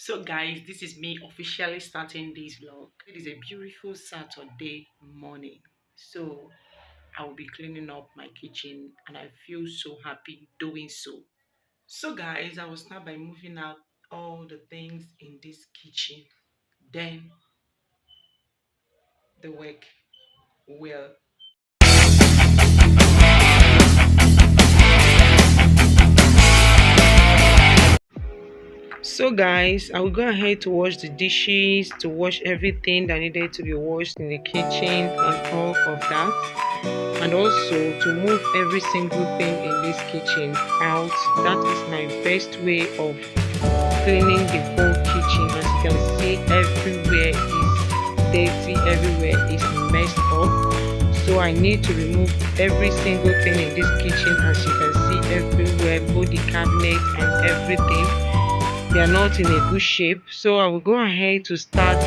So guys, this is me officially starting this vlog. It is a beautiful Saturday morning. So I will be cleaning up my kitchen and I feel so happy doing so. So guys, I will start by moving out all the things in this kitchen. Then the work will. So guys, I will go ahead to wash the dishes, to wash everything that needed to be washed in the kitchen and all of that. And also to move every single thing in this kitchen out. That is my best way of cleaning the whole kitchen. As you can see, everywhere is dirty, everywhere is messed up. So I need to remove every single thing in this kitchen. As you can see, everywhere, both the cabinet and everything, they are not in a good shape. So I will go ahead to start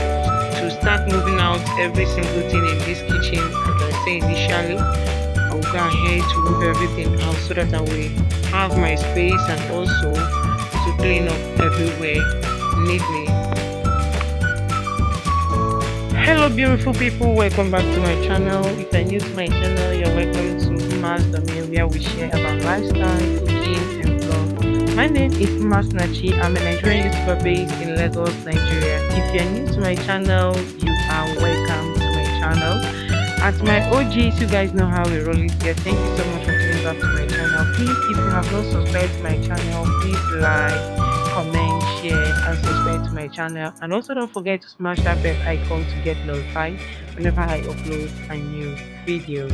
moving out every single thing in this kitchen. As I say initially, I will go ahead to move everything out so that I will have my space and also to clean up everywhere neatly. Hello beautiful people, welcome back to my channel. If you're new to my channel, you're welcome to Mma'sdomain, where we share about lifestyle, cooking and vlog. My name is Mma'sdomain. I'm a Nigerian YouTuber based in Lagos, Nigeria. If you're new to my channel, you are welcome to my channel. As my OGs, you guys know how we roll it here. Thank you so much for coming back to my channel. Please, if you have not subscribed to my channel, please like, comment, share and subscribe to my channel. And also don't forget to smash that bell icon to get notified whenever I upload a new video.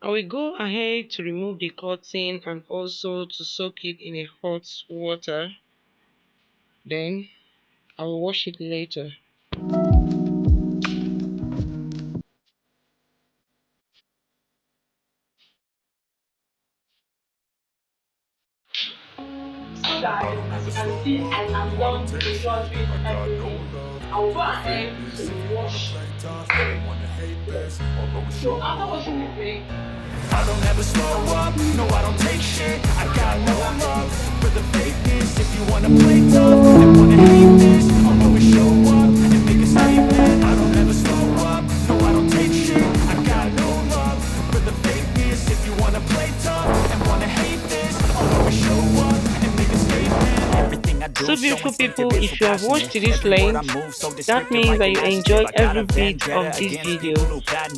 I will go ahead to remove the cotton and also to soak it in a hot water. Then I will wash it later. So guys, as you can see, I am done with the laundry and everything. I will go ahead to wash the plate. So after washing the plate, I don't ever slow up, no I don't take shit. I got no love for the fakeness. If you wanna play tough and wanna hate this, I'll always show up and make a statement. I don't ever slow up, no I don't take shit. I got no love for the fakeness. If you wanna play tough and wanna hate this, I'll always show up and make a statement. Everything I do, so beautiful people, if you have watched to this length, that means that you enjoy every bit of this video.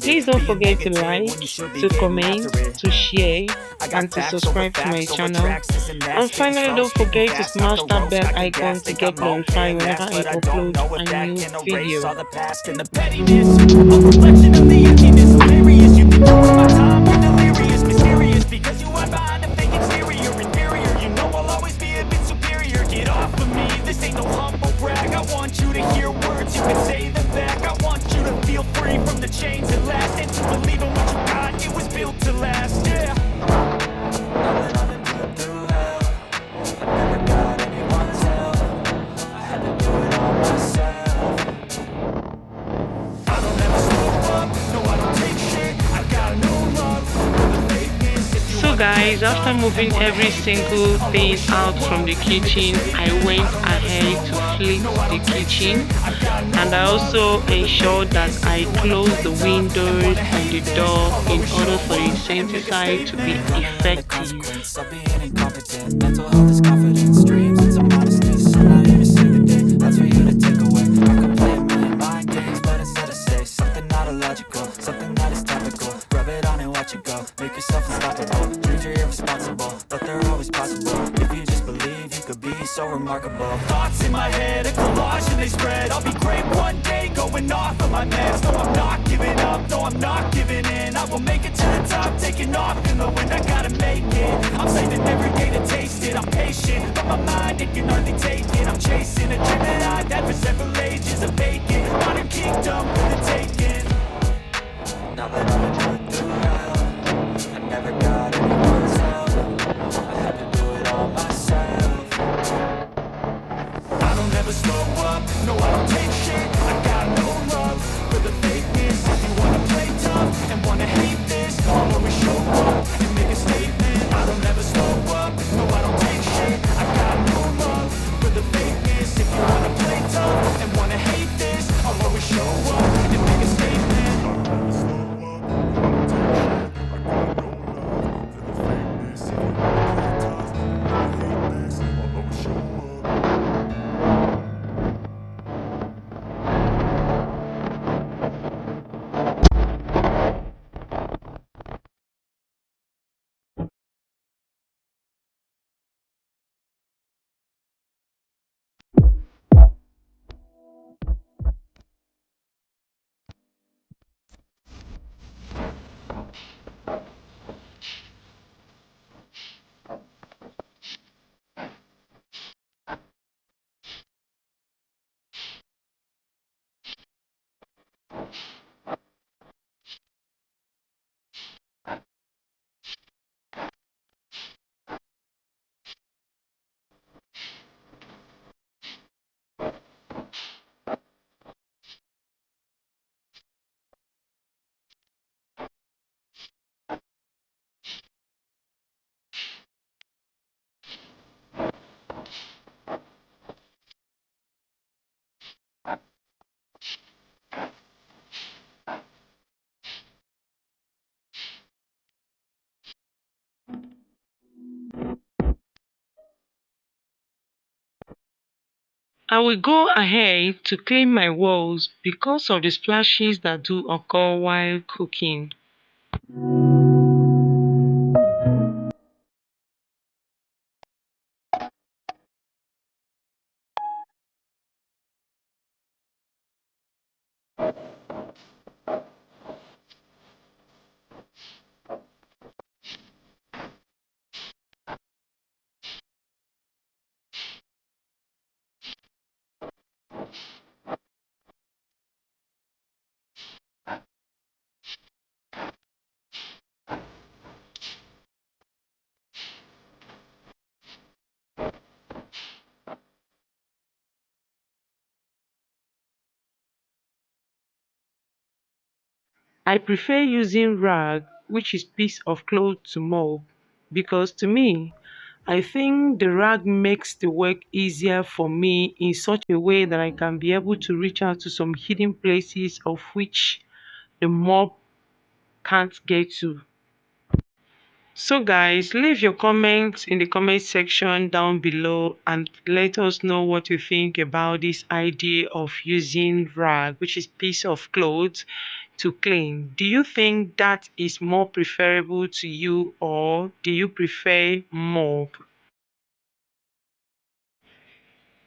Please don't forget to like, to comment, to share and to subscribe to my channel. And finally, don't forget to smash that bell icon to get notified whenever I upload a new video. All the past and the pettiness, a reflection of the emptiness. Hilarious, you think you're worth my time, you're delirious, mysterious, because you are behind a fake exterior, inferior. You know I'll always be a bit superior. Get off of me, this ain't no humble brag. I want you to hear words, you can say them back. I want you to feel free from the chains that last, and to believe in what you got, it was built to last, yeah. So guys, after moving every single thing out from the kitchen, I went ahead to flip the kitchen, and I also ensured that I closed the windows and the door in order for the insecticide to be effective. Mental health is confidence, dreams, it's a modesty. So now you see the day, that's for you to take away. I could play a million mind games, but instead of logical, something that is topical. Rub it on and watch it go, make yourself unstoppable. Dreams are irresponsible, but they're always possible. If you just believe, you could be so remarkable. Thoughts in my head, a collage and they spread. I'll be great one day, going off of my meds. No, I'm not giving up, no, I'm not giving in. I will make it to the top, taking off in the wind. I gotta make it, I'm saving every day to taste it. I'm patient, but my mind, it can hardly take it. I'm chasing a dream that I've had for several ages. A vacant, modern kingdom for the taking. Now that I've been through hell, I never got anyone's help. I had to do it all myself. I don't ever slow up, no I don't take shit. I got no love for the fakeness. If you wanna play tough and wanna hate this, I'll always show up and make a statement. I don't ever slow up, no I don't take shit. I got no love for the fakeness. If you wanna play tough and wanna hate this, I'll always show up and make a statement. I will go ahead to clean my walls because of the splashes that do occur while cooking. I prefer using rag, which is piece of cloth to mop, because to me, I think the rag makes the work easier for me in such a way that I can be able to reach out to some hidden places of which the mop can't get to. So guys, leave your comments in the comment section down below and let us know what you think about this idea of using rag, which is piece of clothes, to clean. Do you think that is more preferable to you, or do you prefer mop?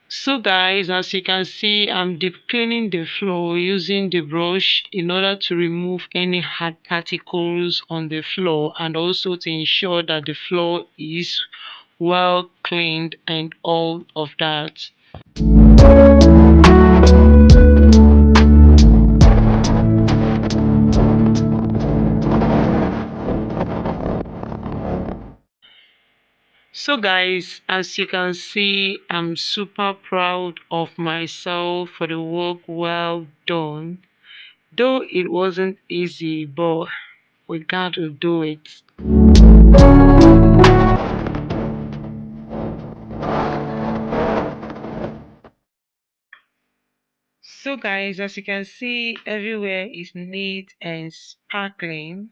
So guys, as you can see, I'm deep cleaning the floor using the brush in order to remove any hard particles on the floor and also to ensure that the floor is well cleaned and all of that. So guys, as you can see, I'm super proud of myself for the work well done. Though it wasn't easy, but we got to do it. So guys, as you can see, everywhere is neat and sparkling.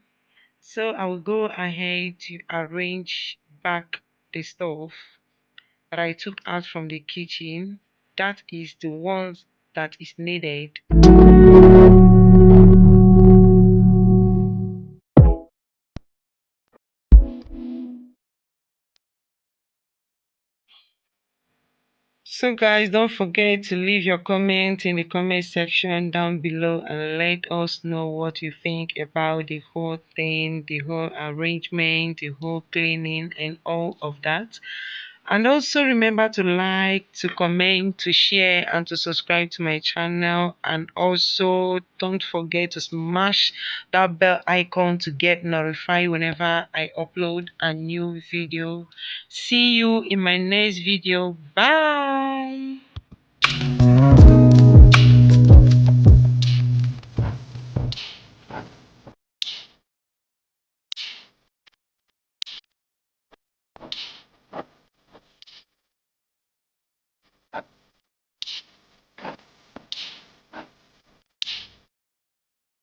So I will go ahead to arrange back the stuff that I took out from the kitchen. That is the ones that is needed. So, guys, don't forget to leave your comment in the comment section down below and let us know what you think about the whole thing, the whole arrangement, the whole cleaning, and all of that. And also remember to like, to comment, to share, and to subscribe to my channel. And also don't forget to smash that bell icon to get notified whenever I upload a new video. See you in my next video. Bye.